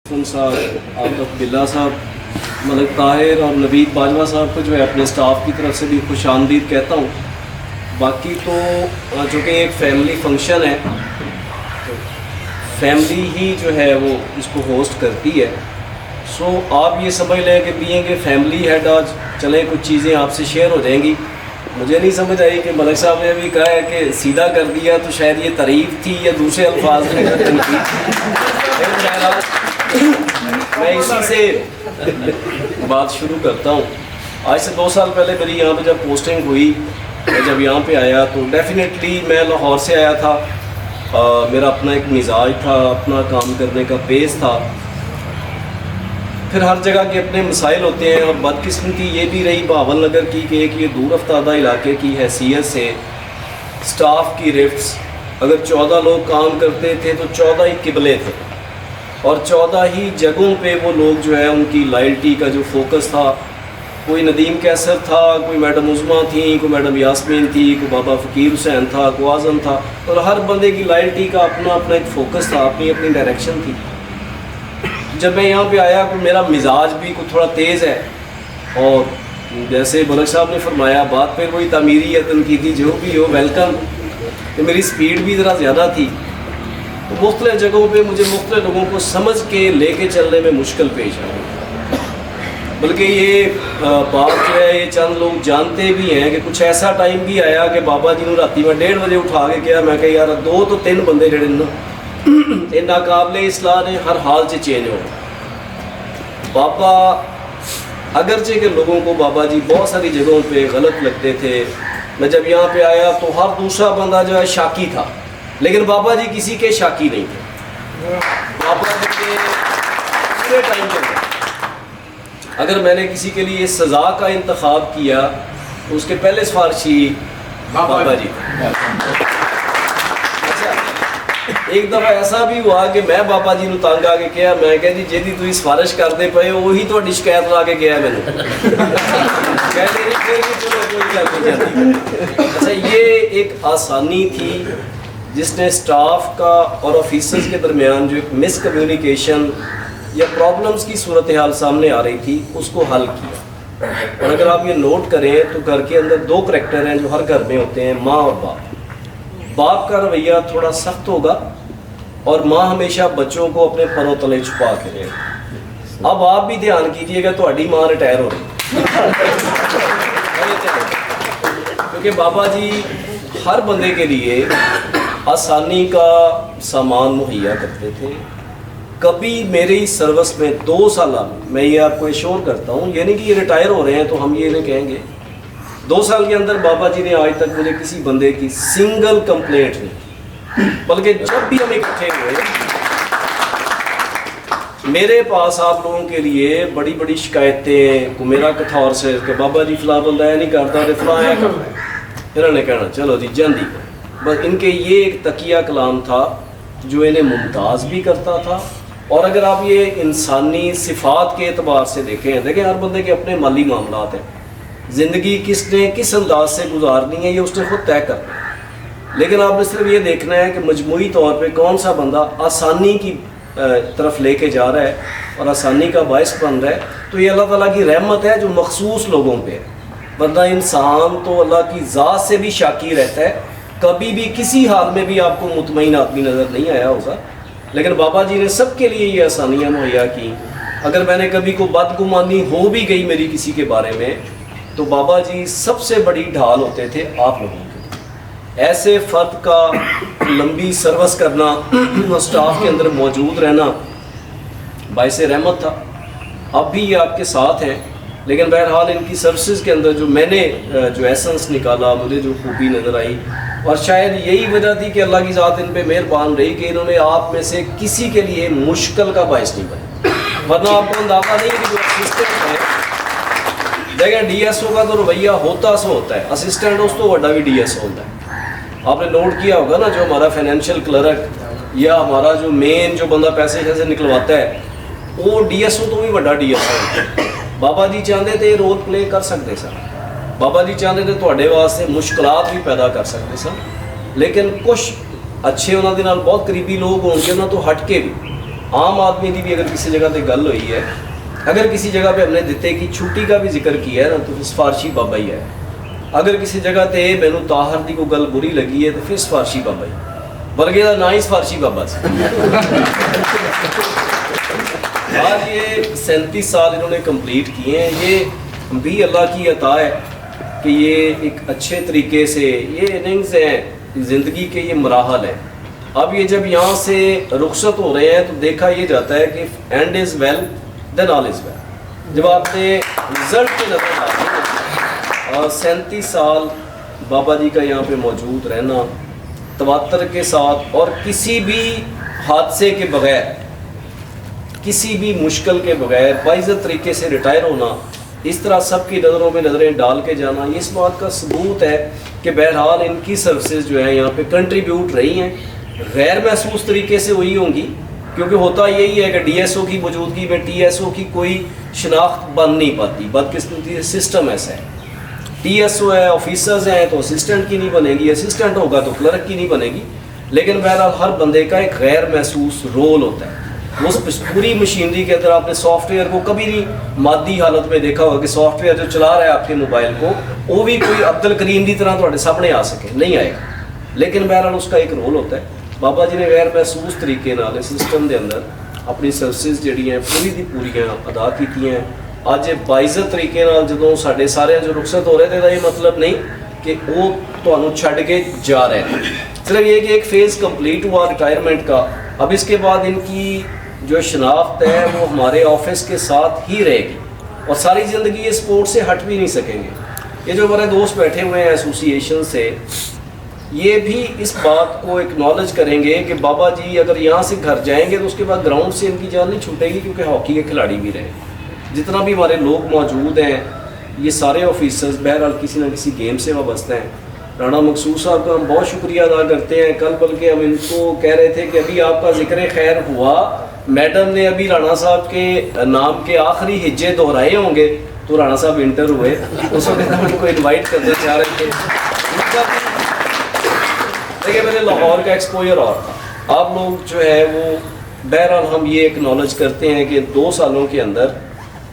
साहब, आतिफ बिल्ला साहब, मलिक ताहिर और नवीद बाजवा साहब को जो है अपने स्टाफ की तरफ से भी खुशामदीद कहता हूँ। बाकी तो चूँकि एक फैमिली फंक्शन है तो फैमिली ही जो है वो इसको होस्ट करती है। सो आप ये समझ लें कि बीइंग ए फैमिली हेड आज चलें कुछ चीज़ें आपसे शेयर हो जाएंगी। मुझे नहीं समझ आई कि मलिक साहब ने भी कहा है कि सीधा कर दिया, तो शायद ये तारीफ़ थी या दूसरे अल्फाज में मैं इसी से बात शुरू करता हूँ। आज से 2 साल पहले मेरी यहाँ पे जब पोस्टिंग हुई, मैं जब यहाँ पे आया तो डेफिनेटली मैं लाहौर से आया था। मेरा अपना एक मिजाज था, अपना काम करने का पेस था। फिर हर जगह के अपने मसाइल होते हैं और बदकिस्मती ये भी रही बहावल नगर की कि एक ये दूर अफ्तादा इलाके की हैसियत से स्टाफ की रिफ्ट्स, अगर 14 लोग काम करते थे तो 14 ही किबले थे और 14 ही जगहों पे वो लोग जो है उनकी लॉयल्टी का जो फोकस था, कोई नदीम कैसर था, कोई मैडम उज़मा थी, कोई मैडम यास्मीन थी, कोई बाबा फ़कीर हुसैन था, कोई आज़म था, और हर बंदे की लॉयल्टी का अपना अपना एक फ़ोकस था, अपनी अपनी डायरेक्शन थी। जब मैं यहाँ पे आया तो मेरा मिजाज भी कुछ थोड़ा तेज़ है और जैसे मलिक साहब ने फरमाया बात पे कोई तमीरी या तनकीदी जो भी हो वेलकम, तो मेरी स्पीड भी ज़रा ज़्यादा थी तो मुख्तलिफ़ जगहों पे मुझे मुख्तलिफ़ लोगों को समझ के लेके चलने में मुश्किल पेश आई। बल्कि ये बात जो है ये चंद लोग जानते भी हैं कि कुछ ऐसा टाइम भी आया कि बाबा जी ने राती में 1:30 बजे उठा के किया, मैं कहा यार 2 तो 3 बंदे जड़े ना ये नाकाबिले इस्लाह ने हर हाल से चेंज हो। बाबा अगरचे के लोगों को बाबा जी बहुत सारी जगहों पे गलत लगते थे। मैं जब यहाँ पे आया तो हर दूसरा बंदा जो है शाकी था, लेकिन बाबा जी किसी के शाकी नहीं थे। बाबा जी के पूरे टाइम के अगर मैंने किसी के लिए सज़ा का इंतखाब किया तो उसके पहले सिफारिशी बाबा जी। अच्छा, एक दफ़ा ऐसा भी हुआ कि मैं बाबा जी को तंग आके किया, मैं कह जी जेदी तुम सिफारिश करते पे हो वही तो शिकायत ला के गया मैंने कहते नहीं चलो कोई गल नहीं जाती। अच्छा, ये एक आसानी थी जिसने स्टाफ का और ऑफिसर्स के दरमियान जो एक मिसकम्युनिकेशन या प्रॉब्लम्स की सूरत हाल सामने आ रही थी उसको हल किया। और अगर आप ये नोट करें तो घर के अंदर 2 करैक्टर हैं जो हर घर में होते हैं, माँ और बाप। बाप का रवैया थोड़ा सख्त होगा और माँ हमेशा बच्चों को अपने परों तले छुपा के रहेगी। अब आप भी ध्यान कीजिएगा तुम्हारी माँ रिटायर हो रही क्योंकि बाबा जी हर बंदे के लिए आसानी का सामान मुहैया करते थे। कभी मेरी सर्विस में 2 साल मैं ये आपको एश्योर करता हूँ, ये नहीं कि ये रिटायर हो रहे हैं तो हम ये नहीं कहेंगे, 2 साल के अंदर बाबा जी ने आज तक मुझे किसी बंदे की सिंगल कंप्लेंट नहीं की। बल्कि जब भी हम इकट्ठे हुए मेरे पास आप लोगों के लिए बड़ी बड़ी शिकायतें को मेरा कथौर से कि बाबा जी फला बंदा है नहीं करता तो फला है करता, फिर उन्हें कहना चलो जी जल्दी। बस इनके ये एक तकिया कलाम था जो इन्हें मुमताज़ भी करता था। और अगर आप ये इंसानी सिफात के एतबार से देखें हर बंदे के अपने माली मामलात हैं, ज़िंदगी किसने किस अंदाज से गुजारनी है ये उसने खुद तय करना है। लेकिन आपने सिर्फ ये देखना है कि मजमूई तौर पे कौन सा बंदा आसानी की तरफ लेके जा रहा है और आसानी का बायस बन रहा है। तो ये अल्लाह ताला की रहमत है जो मखसूस लोगों पे है, वरना इंसान तो अल्लाह की ज़ात से भी शाकी रहता है। कभी भी किसी हाल में भी आपको मुतमईन आदमी नज़र नहीं आया होगा, लेकिन बाबा जी ने सबके लिए ये आसानियाँ मुहैया की। अगर मैंने कभी को बदगुमानी हो भी गई मेरी किसी के बारे में तो बाबा जी सबसे बड़ी ढाल होते थे आप लोगों के। ऐसे फ़र्द का लंबी सर्विस करना स्टाफ के अंदर मौजूद रहना बाइसे रहमत था। अब भी ये आपके साथ हैं, लेकिन बहरहाल इनकी सर्विसेज के अंदर जो मैंने जो एसेंस निकाला, मुझे जो खूबी नज़र आई, और शायद यही वजह थी कि अल्लाह की ज़ात इन पे मेहरबान रही कि इन्होंने आप में से किसी के लिए मुश्किल का बायस नहीं बना। वरना आपको अंदाज़ा नहीं कि जो असिस्टेंट है जगह DSO का तो रवैया होता सो होता है, असिस्टेंट उस तो बड़ा भी DSO होता है। आपने नोट किया होगा ना, जो हमारा फाइनेंशियल क्लर्क या हमारा जो मेन जो बंदा पैसे जैसे निकलवाता है वो DSO तो भी बड़ा DSO होता है। बाबा जी चाहते थे रोल प्ले कर सकते सर, बाबा जी चाहते थे थोड़े वास्ते मुश्किलात भी पैदा कर सकते सर, लेकिन कुछ अच्छे उन्होंने बहुत करीबी लोग होंगे उन्होंने तो हट के भी आम आदमी की भी अगर किसी जगह पर गल हुई है, अगर किसी जगह पे हमने दिते की छुट्टी का भी जिक्र किया है ना, तो फिर सिफारशी बाबा ही है। अगर किसी जगह पे मैनू ताहर की कोई गल बुरी लगी है तो फिर सिफारशी बाबा ही, बल्कि का ना ही सिफारशी बाबा से। आज ये 37 साल इन्होंने कंप्लीट किए हैं। ये भी अल्लाह की अता है कि ये एक अच्छे तरीके से ये इनिंग्स हैं ज़िंदगी के, ये मराहल है। अब ये जब यहाँ से रुखसत हो रहे हैं तो देखा ये जाता है कि end is well then all is well. जब आपने रिजल्ट के नजर आते और 37 साल बाबा जी का यहाँ पे मौजूद रहना तवातर के साथ और किसी भी हादसे के बगैर, किसी भी मुश्किल के बगैर बाइज़्ज़त तरीके से रिटायर होना, इस तरह सबकी नज़रों में नज़रें डाल के जाना, ये इस बात का सबूत है कि बहरहाल इनकी सर्विसेज जो है यहाँ पे कंट्रीब्यूट रही हैं, गैर महसूस तरीके से हुई होंगी। क्योंकि होता यही है कि डीएसओ की मौजूदगी में टीएसओ की कोई शनाख्त बन नहीं पाती, बदकिस्मती सिस्टम ऐसा है। टीएसओ है, ऑफिसर्स हैं तो असिस्टेंट की नहीं बनेगी, असिस्टेंट होगा तो क्लर्क की नहीं बनेगी। लेकिन बहरहाल हर बंदे का एक गैर महसूस रोल होता है। उस पूरी मशीनरी के अंदर आपने सॉफ्टवेयर को कभी नहीं मादी हालत में देखा होगा कि सॉफ्टवेयर जो चला रहा है आपके मोबाइल को वो भी कोई अब्दुल करीम की तरह थोड़े सामने आ सके, नहीं आएगा। लेकिन बहरहाल उसका एक रोल होता है। बाबा जी ने गैर महसूस तरीके नाल सिस्टम के अंदर अपनी सर्विसेज जिहड़ियां पूरी दी पूरियां अदा कीतियां। अज बाइज़्ज़त तरीके नाल जदों साडे सारे जो रुखसत हो रहे थे, ये मतलब नहीं कि वो तुहानूं छड्ड के जा रहे हैं, सिर्फ ये कि एक फेज़ कंप्लीट हुआ रिटायरमेंट का। अब इसके बाद इनकी जो शनाख्त है वो हमारे ऑफिस के साथ ही रहेगी और सारी ज़िंदगी ये स्पोर्ट से हट भी नहीं सकेंगे। ये जो हमारे दोस्त बैठे हुए हैं एसोसिएशन से, ये भी इस बात को एक्नॉलेज करेंगे कि बाबा जी अगर यहाँ से घर जाएंगे तो उसके बाद ग्राउंड से इनकी जान नहीं छूटेगी, क्योंकि हॉकी के खिलाड़ी भी रहे। जितना भी हमारे लोग मौजूद हैं ये सारे ऑफिसर्स बहरहाल किसी न किसी गेम से वाबस्ते हैं। राणा मकसूद साहब का हम बहुत शुक्रिया अदा करते हैं। कल बल्कि हम इनको कह रहे थे कि अभी आपका जिक्र खैर हुआ, मैडम ने अभी राणा साहब के नाम के आखिरी हिज्जे दोहराए होंगे तो राणा साहब इंटर हुए, उस वक्त हम उनको इन्वाइट करना चाह रहे थे। देखिए मेरे लाहौर का एक्सपोजर और था, आप लोग जो है वो बहरहाल हम ये एक्नॉलेज करते हैं कि 2 सालों के अंदर,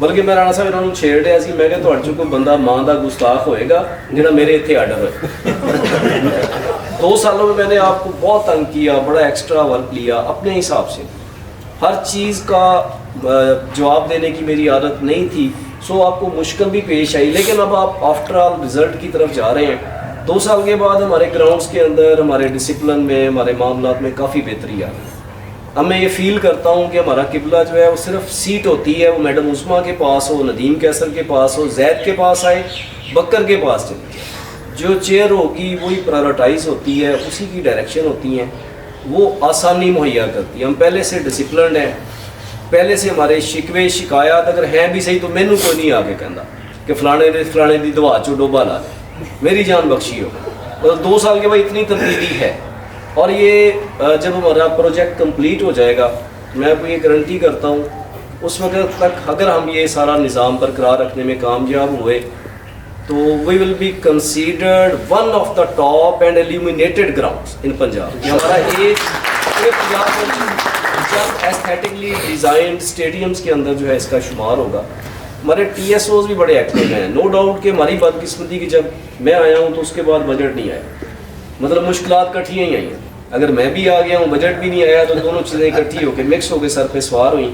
बल्कि मैं राणा साहब इन्होंने छेड़ रहा सी, मैं क्या तुहाडे चों कोई बंदा मां का गुस्ताख होएगा जिहड़ा मेरे इत्थे आर्डर होए। 2 सालों में मैंने आपको बहुत तंग किया, बड़ा एक्स्ट्रा वर्क लिया अपने हिसाब से, हर चीज़ का जवाब देने की मेरी आदत नहीं थी, सो आपको मुश्किल भी पेश आई। लेकिन अब आप आफ्टर ऑल रिज़ल्ट की तरफ जा रहे हैं। 2 साल के बाद हमारे ग्राउंड्स के अंदर, हमारे डिसिप्लिन में, हमारे मामलात में काफ़ी बेहतरी आ रही है। अब मैं ये फील करता हूँ कि हमारा किबला जो है वो सिर्फ सीट होती है, वो मैडम उस्मा के पास हो, नदीम कैसर के पास हो, जैद के पास आए, बकर के पास चली जाए। जो चेयर होगी वही प्रायोरिटाइज होती है, उसी की डायरेक्शन होती हैं, वो आसानी मुहैया करती है। हम पहले से डिसिप्लिन हैं, पहले से हमारे शिकवे शिकायत अगर हैं भी सही तो मैनू कोई नहीं आके कहता कि फलाने की दवा चो डोबा ला दे, मेरी जान बख्शी हो। मतलब 2 साल के बाद इतनी तब्दीली है। और ये जब हमारा प्रोजेक्ट कंप्लीट हो जाएगा, मैं आपको ये गारंटी करता हूँ उस वक्त तक अगर हम ये सारा निज़ाम बरकरार रखने में कामयाब हुए तो we will be considered one of the top and illuminated grounds in Punjab. हमारा एक जब एस्थेटिकली डिज़ाइंड स्टेडियम्स के अंदर जो है इसका शुमार होगा। हमारे TSOs भी बड़े एक्टिव हैं। नो डाउट कि हमारी बदकिस्मती की जब मैं आया हूँ तो उसके बाद बजट नहीं आया, मतलब मुश्किलात इकट्ठियाँ ही आई हैं। अगर मैं भी आ गया हूँ, बजट भी नहीं आया, तो दोनों चीज़ें इकट्ठी होकर मिक्स होकर सर पे सवार हुई।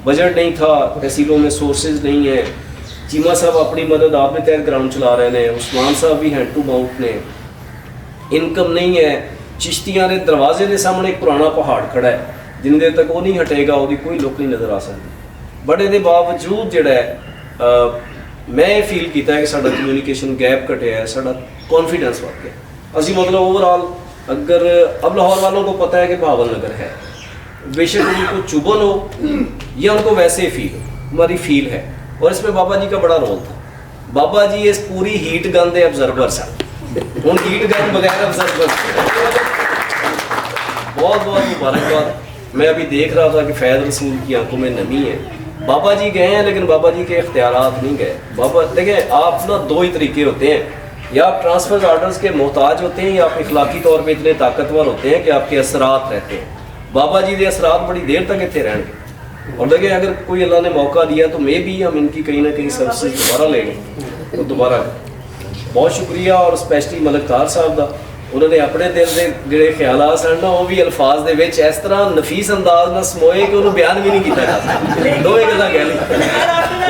बजट नहीं था, तहसीलों में सोर्सेज नहीं है, चीमा साहब अपनी मदद आप भी तहत ग्राउंड चला रहे हैं, उस्मान साहब भी हैंड टू माउथ ने, इनकम नहीं है। चिश्तियाँ ने दरवाजे के सामने एक पुराना पहाड़ खड़ा है, जिन देर तक वो नहीं हटेगा वो कोई लुक नहीं नज़र आ सकती। बड़े के बावजूद जोड़ा है मैं ये फील किया कि साਡਾ कम्यूनीकेशन गैप घटिया है, साਡਾ कॉन्फिडेंस बढ़ गया। असी मतलब ओवरऑल अगर अब लाहौर वालों को पता है कि भावल नगर है, बेशक उनको चुभन हो या उनको वैसे फील हो, हमारी फील है। और इसमें बाबा जी का बड़ा रोल था। बाबा जी इस पूरी हीट गन के ऑब्जर्वर सन, उन हीट गन बगैर ऑब्जर्वर बहुत बहुत मुबारकबाद। मैं अभी देख रहा था कि फैज़ रसूल की आंखों में नमी है। बाबा जी गए हैं लेकिन बाबा जी के इख्तियारात नहीं गए। बाबा देखें, आप ना 2 ही तरीके होते हैं, या आप ट्रांसफर आर्डर्स के मोहताज होते हैं या आप इखलाकी तौर पे इतने ताकतवर होते हैं कि आपके असरात रहते हैं। बाबा जी के असरात बड़ी देर तक इतने रहेंगे और लगे अगर कोई अल्लाह ने मौका दिया तो मे भी हम इनकी कहीं ना कहीं सर्विसेज दोबारा लेंगे तो दोबारा। बहुत शुक्रिया और स्पैशली मलिक तार साहब का, उन्होंने अपने दिल के जोड़े ख्याल सन ना वो भी अल्फाज दे विच इस तरह नफीस अंदाज में समोए कि उन्होंने बयान भी नहीं किया जा सकता। दो गल्लां कह ली।